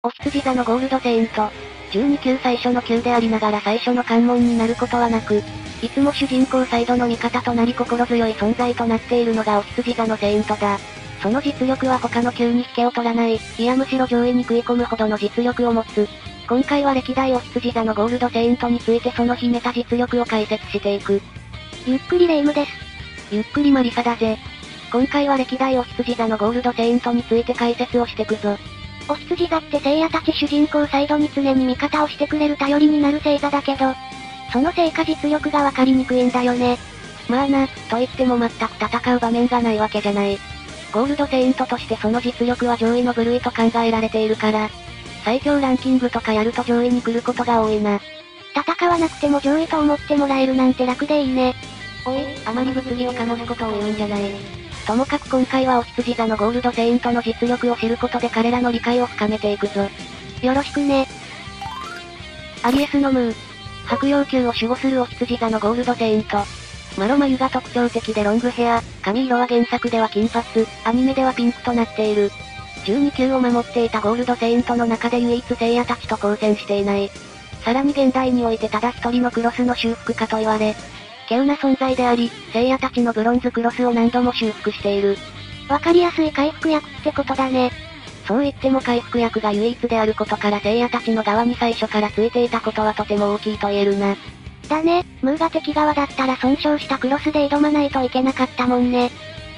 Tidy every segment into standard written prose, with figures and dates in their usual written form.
お羊座のゴールドセイント。12級最初の級でありながら最初の関門になることはなく、いつも主人公サイドの味方となり心強い存在となっているのがお羊座のセイントだ。その実力は他の級に引けを取らない、いやむしろ上位に食い込むほどの実力を持つ。今回は歴代お羊座のゴールドセイントについてその秘めた実力を解説していく。ゆっくりレ夢ムです。ゆっくりマリサだぜ。今回は歴代お羊座のゴールドセイントについて解説をしてくぞ。お羊座って聖夜たち主人公サイドに常に味方をしてくれる頼りになる星座だけど、そのせいか実力がわかりにくいんだよね。まあな、と言っても全く戦う場面がないわけじゃない。ゴールドセイントとしてその実力は上位の部類と考えられているから、最強ランキングとかやると上位に来ることが多いな。戦わなくても上位と思ってもらえるなんて楽でいいね。おい、あまり物議を醸すことを言うんじゃない。ともかく今回はお羊座のゴールドセイントの実力を知ることで彼らの理解を深めていくぞ。よろしくね。アリエスのムー。白羊級を守護するお羊座のゴールドセイント。マロ眉が特徴的でロングヘア、髪色は原作では金髪、アニメではピンクとなっている。12級を守っていたゴールドセイントの中で唯一聖夜たちと交戦していない。さらに現代においてただ一人のクロスの修復家と言われ、稀有な存在であり、聖夜たちのブロンズクロスを何度も修復している。わかりやすい回復役ってことだね。そう言っても回復役が唯一であることから聖夜たちの側に最初からついていたことはとても大きいと言えるな。だね、ムーが敵側だったら損傷したクロスで挑まないといけなかったもんね。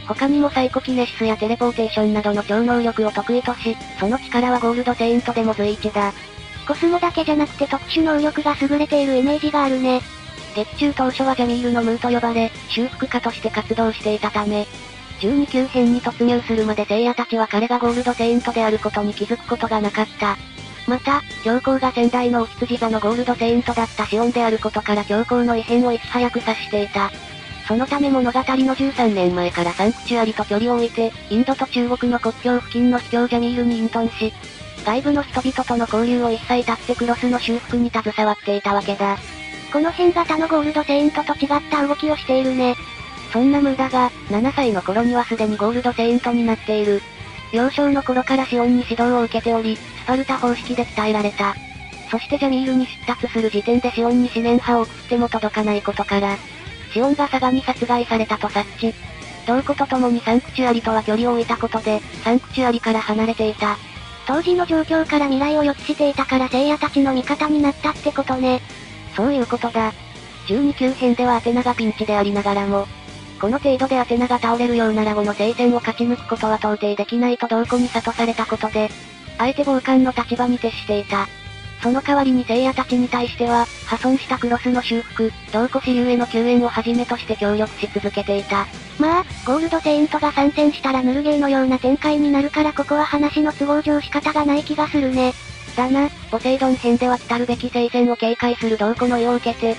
他にもサイコキネシスやテレポーテーションなどの超能力を得意とし、その力はゴールドセイントでも随一だ。コスモだけじゃなくて特殊能力が優れているイメージがあるね。劇中当初はジャミールのムーと呼ばれ、修復家として活動していたため、12級編に突入するまで聖夜たちは彼がゴールドセイントであることに気づくことがなかった。また、教皇が先代のお羊座のゴールドセイントだったシオンであることから教皇の異変をいち早く察していた。そのため物語の13年前からサンクチュアリと距離を置いて、インドと中国の国境付近の秘境ジャミールに隠遁し、外部の人々との交流を一切絶ってクロスの修復に携わっていたわけだ。この辺型のゴールドセイントと違った動きをしているね。そんなムーだが、7歳の頃にはすでにゴールドセイントになっている。幼少の頃からシオンに指導を受けており、スパルタ方式で鍛えられた。そしてジャミールに出立する時点でシオンに思念派を送っても届かないことから、シオンがサガに殺害されたと察知。同子と共にサンクチュアリとは距離を置いたことで、サンクチュアリから離れていた。当時の状況から未来を予知していたから聖夜たちの味方になったってことね。そういうことだ。12級編ではアテナがピンチでありながらも、この程度でアテナが倒れるようなら5の聖戦を勝ち抜くことは到底できないと同子に諭されたことで、あえて傍観の立場に徹していた。その代わりに聖夜たちに対しては、破損したクロスの修復、同子支流への救援をはじめとして協力し続けていた。まあ、ゴールドセイントが参戦したらヌルゲーのような展開になるからここは話の都合上仕方がない気がするね。だな、ポセイドン編では来たるべき聖戦を警戒する同子の意を受けて、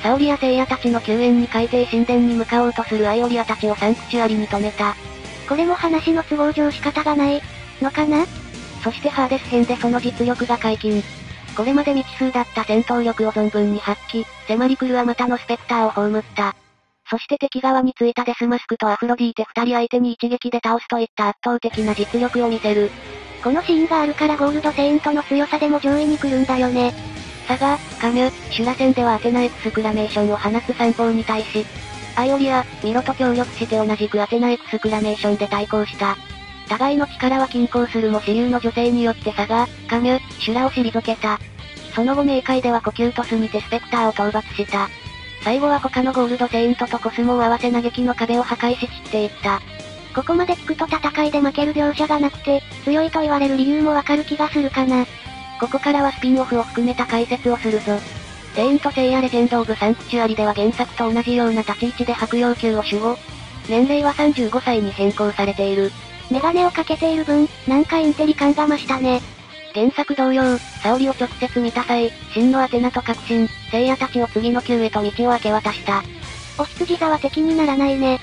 サオリや聖夜たちの救援に海底神殿に向かおうとするアイオリアたちをサンクチュアリに止めた。これも話の都合上仕方がないのかな。そしてハーデス編でその実力が解禁。これまで未知数だった戦闘力を存分に発揮、迫り来るあまたのスペクターを葬った。そして敵側についたデスマスクとアフロディーテ2人相手に一撃で倒すといった圧倒的な実力を見せる。このシーンがあるからゴールドセイントの強さでも上位に来るんだよね。サガ、カミュ、シュラ戦ではアテナエクスクラメーションを放つ三方に対し、アイオリア、ミロと協力して同じくアテナエクスクラメーションで対抗した。互いの力は均衡するも支流の女性によってサガ、カミュ、シュラを退けた。その後冥界では呼吸とすみてスペクターを討伐した。最後は他のゴールドセイントとコスモを合わせ嘆きの壁を破壊し散っていった。ここまで聞くと戦いで負ける描写がなくて、強いと言われる理由もわかる気がするかな。ここからはスピンオフを含めた解説をするぞ。セイントセイヤレジェンド・オブ・サンクチュアリでは原作と同じような立ち位置で白羊級を守護。年齢は35歳に変更されている。メガネをかけている分、なんかインテリ感が増したね。原作同様、サオリを直接見た際、真のアテナと確信、聖夜たちを次の級へと道を明け渡した。お羊座は敵にならないね。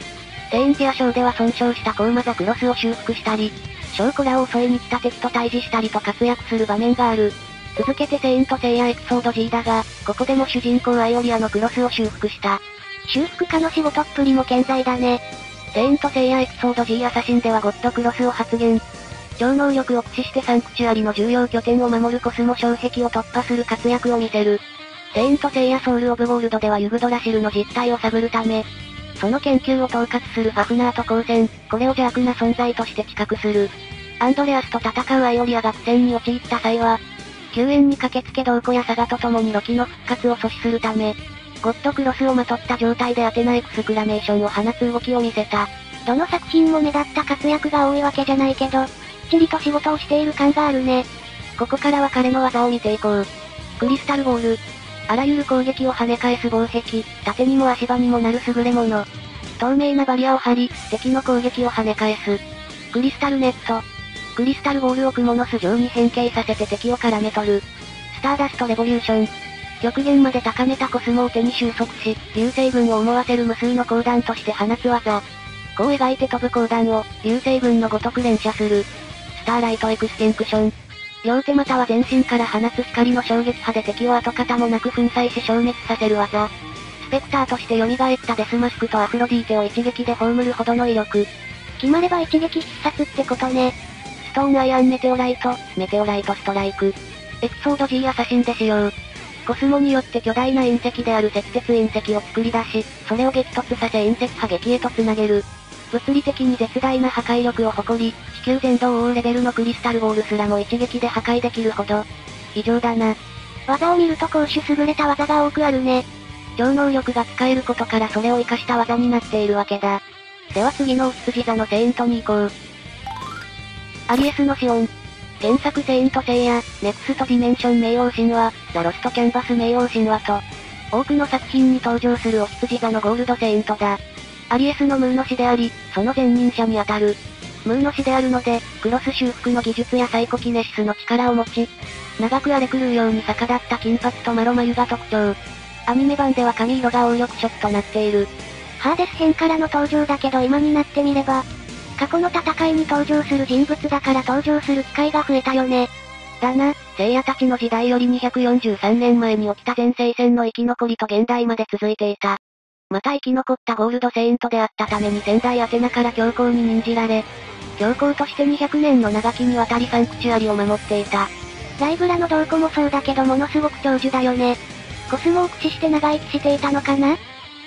セインティアショーでは損傷したコウマザクロスを修復したり、ショーコラを襲いに来た敵と対峙したりと活躍する場面がある。続けてセイントセイヤエピソード G だが、ここでも主人公アイオリアのクロスを修復した。修復家の仕事っぷりも健在だね。セイントセイヤエピソード G アサシンではゴッドクロスを発現。超能力を駆使してサンクチュアリの重要拠点を守るコスモ障壁を突破する活躍を見せる。セイントセイヤソウル・オブ・ゴールドではユグドラシルの実態を探るため、その研究を統括するファフナーと交戦、これを邪悪な存在として知覚する。アンドレアスと戦うアイオリアが苦戦に陥った際は、救援に駆けつけドーコやサガと共にロキの復活を阻止するため、ゴッドクロスをまとった状態でアテナエクスクラメーションを放つ動きを見せた。どの作品も目立った活躍が多いわけじゃないけど、きっちりと仕事をしている感があるね。ここからは彼の技を見ていこう。クリスタルボール。あらゆる攻撃を跳ね返す防壁、盾にも足場にもなる優れもの。透明なバリアを張り、敵の攻撃を跳ね返す。クリスタルネット。クリスタルボールを蜘蛛の巣状に変形させて敵を絡め取る。スターダストレボリューション。極限まで高めたコスモを手に収束し、流星群を思わせる無数の光弾として放つ技。こう描いて飛ぶ光弾を、流星群のごとく連射する。スターライトエクステンクション。両手または全身から放つ光の衝撃波で敵を跡形もなく粉砕し消滅させる技。スペクターとして蘇ったデスマスクとアフロディーテを一撃で葬るほどの威力。決まれば一撃必殺ってことね。ストーンアイアンメテオライトストライク。エピソード G アサシンで使用。コスモによって巨大な隕石である積鉄隕石を作り出し、それを激突させ隕石波撃へと繋げる。物理的に絶大な破壊力を誇り、地球全土を覆うレベルのクリスタルボールすらも一撃で破壊できるほど、異常だな。技を見ると攻守優れた技が多くあるね。超能力が使えることからそれを活かした技になっているわけだ。では次のお羊座のセイントに行こう。アリエスのシオン。原作セイントセイヤ、ネクストディメンション冥王神話、ザロストキャンバス冥王神話と、多くの作品に登場するお羊座のゴールドセイントだ。アリエスのムーの師であり、その前任者にあたる。ムーの師であるので、クロス修復の技術やサイコキネシスの力を持ち、長く荒れ狂うように逆立った金髪とマロ眉が特徴。アニメ版では髪色が黄緑色となっている。ハーデス編からの登場だけど今になってみれば、過去の戦いに登場する人物だから登場する機会が増えたよね。だな、聖夜たちの時代より243年前に起きた前世戦の生き残りと現代まで続いていた。また生き残ったゴールドセイントであったために先代アテナから教皇に任じられ、教皇として200年の長きにわたりサンクチュアリを守っていた。ライブラのドーコもそうだけどものすごく長寿だよね。コスモを駆使して長生きしていたのかな？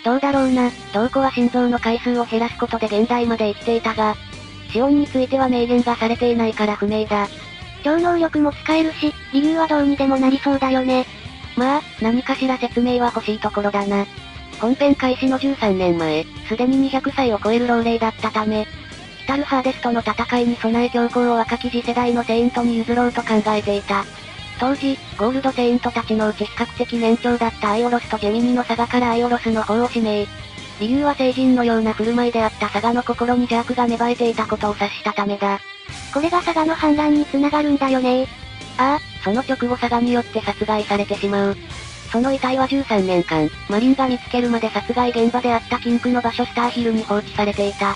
どうだろうな、ドーコは心臓の回数を減らすことで現代まで生きていたが、シオンについては明言がされていないから不明だ。超能力も使えるし、理由はどうにでもなりそうだよね。まあ、何かしら説明は欲しいところだな。本編開始の13年前、すでに200歳を超える老齢だったため、来たるハーデスとの戦いに備え教皇を若き次世代のセイントに譲ろうと考えていた。当時、ゴールドセイントたちのうち比較的年長だったアイオロスとジェミニのサガからアイオロスの方を指名。理由は聖人のような振る舞いであったサガの心に邪悪が芽生えていたことを察したためだ。これがサガの反乱に繋がるんだよね。ああ、その直後サガによって殺害されてしまう。その遺体は13年間、マリンが見つけるまで殺害現場であった禁区の場所スターヒルに放置されていた。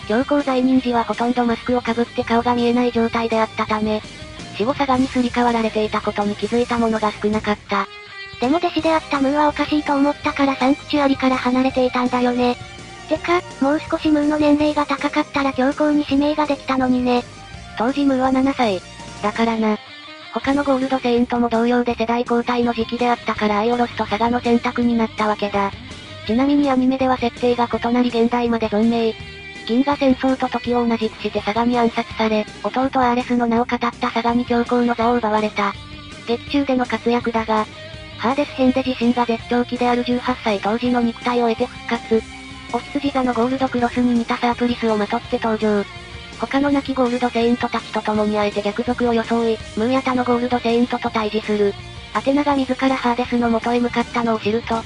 教皇在任時はほとんどマスクをかぶって顔が見えない状態であったため、死後サガにすり替わられていたことに気づいた者が少なかった。でも弟子であったムーはおかしいと思ったからサンクチュアリから離れていたんだよね。てか、もう少しムーの年齢が高かったら教皇に指名ができたのにね。当時ムーは7歳。だからな。他のゴールドセイントも同様で世代交代の時期であったからアイオロスとサガの選択になったわけだ。ちなみにアニメでは設定が異なり現代まで存命。銀河戦争と時を同じくしてサガに暗殺され、弟アーレスの名を語ったサガに教皇の座を奪われた。劇中での活躍だが、ハーデス編で自身が絶頂期である18歳当時の肉体を得て復活。お羊座のゴールドクロスに似たサープリスをまとって登場。他の亡きゴールドセイントたちと共にあえて逆賊を装い、ムーヤタのゴールドセイントと対峙する。アテナが自らハーデスの元へ向かったのを知ると、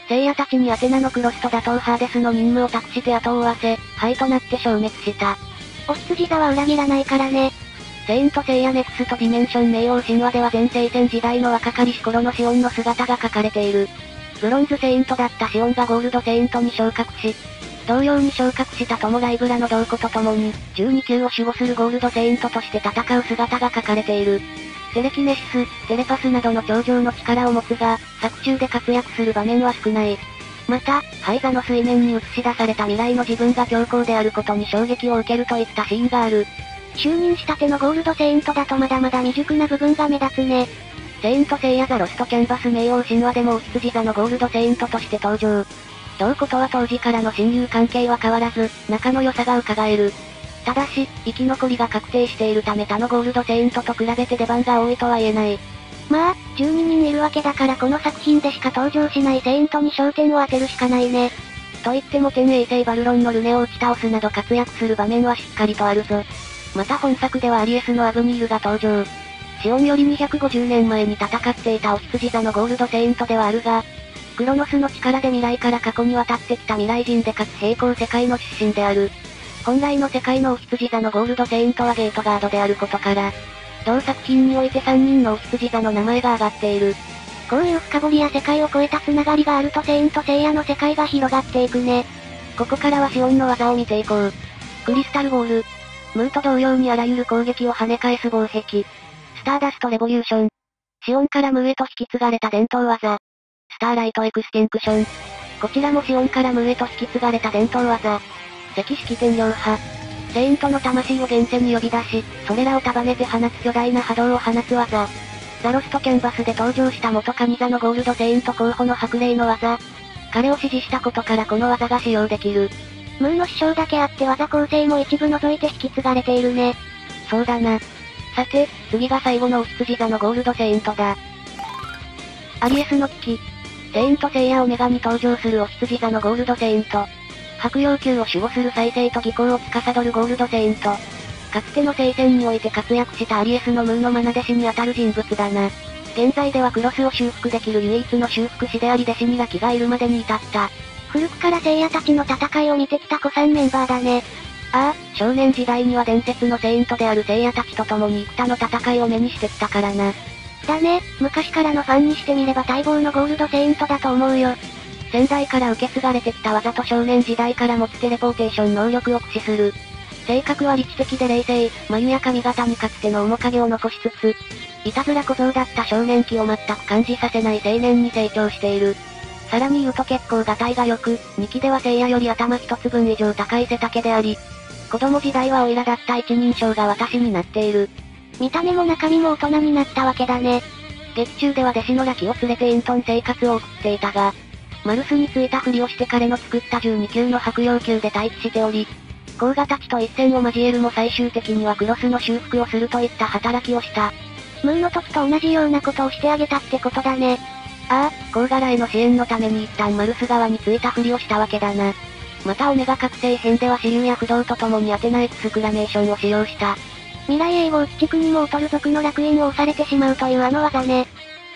聖夜たちにアテナのクロスと打倒ハーデスの任務を託して後を追わせ、灰となって消滅した。お羊座は裏切らないからね。セイント聖夜ネクストディメンション冥王神話では前聖戦時代の若かりし頃のシオンの姿が描かれている。ブロンズセイントだったシオンがゴールドセイントに昇格し、同様に昇格したトモライブラの同子と共に、12級を守護するゴールドセイントとして戦う姿が描かれている。テレキネシス、テレパスなどの頂上の力を持つが、作中で活躍する場面は少ない。また、ハイザの水面に映し出された未来の自分が教皇であることに衝撃を受けるといったシーンがある。就任したてのゴールドセイントだとまだまだ未熟な部分が目立つね。セイントセイヤザロストキャンバス冥王神話でもお羊座のゴールドセイントとして登場。同子とは当時からの親友関係は変わらず、仲の良さが伺える。ただし、生き残りが確定しているため他のゴールドセイントと比べて出番が多いとは言えない。まあ、12人いるわけだからこの作品でしか登場しないセイントに焦点を当てるしかないね。と言っても天衛星バルロンのルネを打ち倒すなど活躍する場面はしっかりとあるぞ。また本作ではアリエスのアブニールが登場。シオンより250年前に戦っていたお羊座のゴールドセイントではあるが、クロノスの力で未来から過去に渡ってきた未来人でかつ平行世界の出身である。本来の世界のお羊座のゴールドセイントはゲートガードであることから、同作品において3人のお羊座の名前が挙がっている。こういう深掘りや世界を超えたつながりがあるとセイントセイヤの世界が広がっていくね。ここからはシオンの技を見ていこう。クリスタルボール。ムーと同様にあらゆる攻撃を跳ね返す防壁。スターダストレボリューション。シオンからムーへと引き継がれた伝統技。スターライトエクスティンクション。こちらもシオンからムーへと引き継がれた伝統技。赤式天領派。セイントの魂を現世に呼び出し、それらを束ねて放つ巨大な波動を放つ技。ザロストキャンバスで登場した元神座のゴールドセイント候補の白霊の技。彼を指示したことからこの技が使用できる。ムーの師匠だけあって技構成も一部除いて引き継がれているね。そうだな。さて、次が最後のお羊座のゴールドセイントだ。アリエスの危機。セイントセイヤオメガに登場するお羊座のゴールドセイント。白羊宮を守護する再生と技巧を司るゴールドセイント。かつての聖戦において活躍したアリエスのムーの愛弟子にあたる人物だな。現在ではクロスを修復できる唯一の修復師であり弟子にラキがいるまでに至った。古くから聖夜たちの戦いを見てきた古参メンバーだね。ああ、少年時代には伝説のセイントである聖夜たちと共に幾多の戦いを目にしてきたからな。だね、昔からのファンにしてみれば待望のゴールドセイントだと思うよ。先代から受け継がれてきた技と少年時代から持つテレポーテーション能力を駆使する。性格は理知的で冷静、眉や髪型にかつての面影を残しつつ、いたずら小僧だった少年期を全く感じさせない青年に成長している。さらに言うと結構がたいが良く、2期では聖夜より頭一つ分以上高い背丈であり、子供時代はオイラだった一人称が私になっている。見た目も中身も大人になったわけだね。劇中では弟子のラキを連れて隠遁生活を送っていたが、マルスについたふりをして彼の作った12級の白羊級で待機しており、甲賀たちと一戦を交えるも最終的にはクロスの修復をするといった働きをした。ムーの時と同じようなことをしてあげたってことだね。ああ、甲賀らへの支援のために一旦マルス側についたふりをしたわけだな。またオメガ覚醒編では支流や不動と共にアテナエクスクラメーションを使用した。未来永劫鬼畜にも劣る族の楽園を押されてしまうというあの技ね。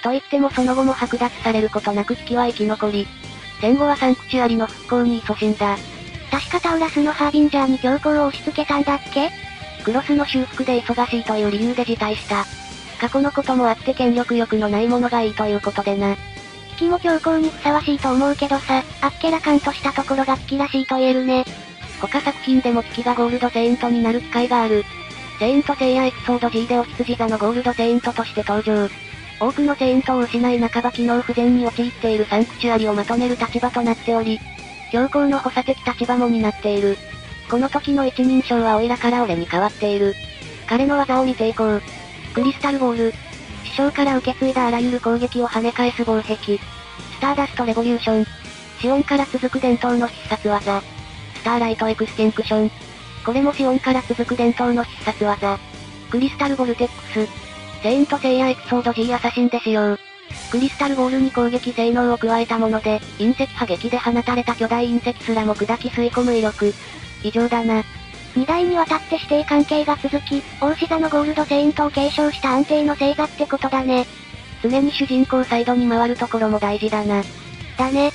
と言ってもその後も剥奪されることなく危機は生き残り、戦後はサンクチュアリの復興に勤しんだ。確かタウラスのハービンジャーに強行を押し付けたんだっけ？クロスの修復で忙しいという理由で辞退した。過去のこともあって権力欲のないものがいいということでな。危機も強行にふさわしいと思うけどさ、あっけらかんとしたところが危機らしいと言えるね。他作品でも危機がゴールドセイントになる機会がある。セイントセイヤエピソード G でお羊座のゴールドセイントとして登場。多くのセイントを失い半ば機能不全に陥っているサンクチュアリをまとめる立場となっており、強行の補佐的立場も担っている。この時の一人称はオイラから俺に変わっている。彼の技を見ていこう。クリスタルボール。師匠から受け継いだあらゆる攻撃を跳ね返す防壁。スターダストレボリューション。シオンから続く伝統の必殺技。スターライトエクスティンクション。これもシオンから続く伝統の必殺技。クリスタルボルテックス。セイントセイヤエピソード G アサシンで使用。クリスタルボールに攻撃性能を加えたもので、隕石波撃で放たれた巨大隕石すらも砕き吸い込む威力。異常だな。2代にわたって師弟関係が続き、大志座のゴールドセイントを継承した安定の星座ってことだね。常に主人公サイドに回るところも大事だな。だね。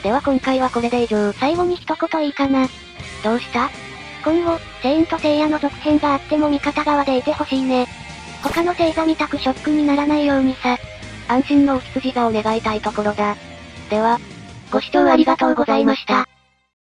では今回はこれで以上。最後に一言いいかな。どうした？今後、セイントセイヤの続編があっても味方側でいてほしいね。他の星座みたくショックにならないようにさ。安心のお羊座を願いたいところだ。では、ご視聴ありがとうございました。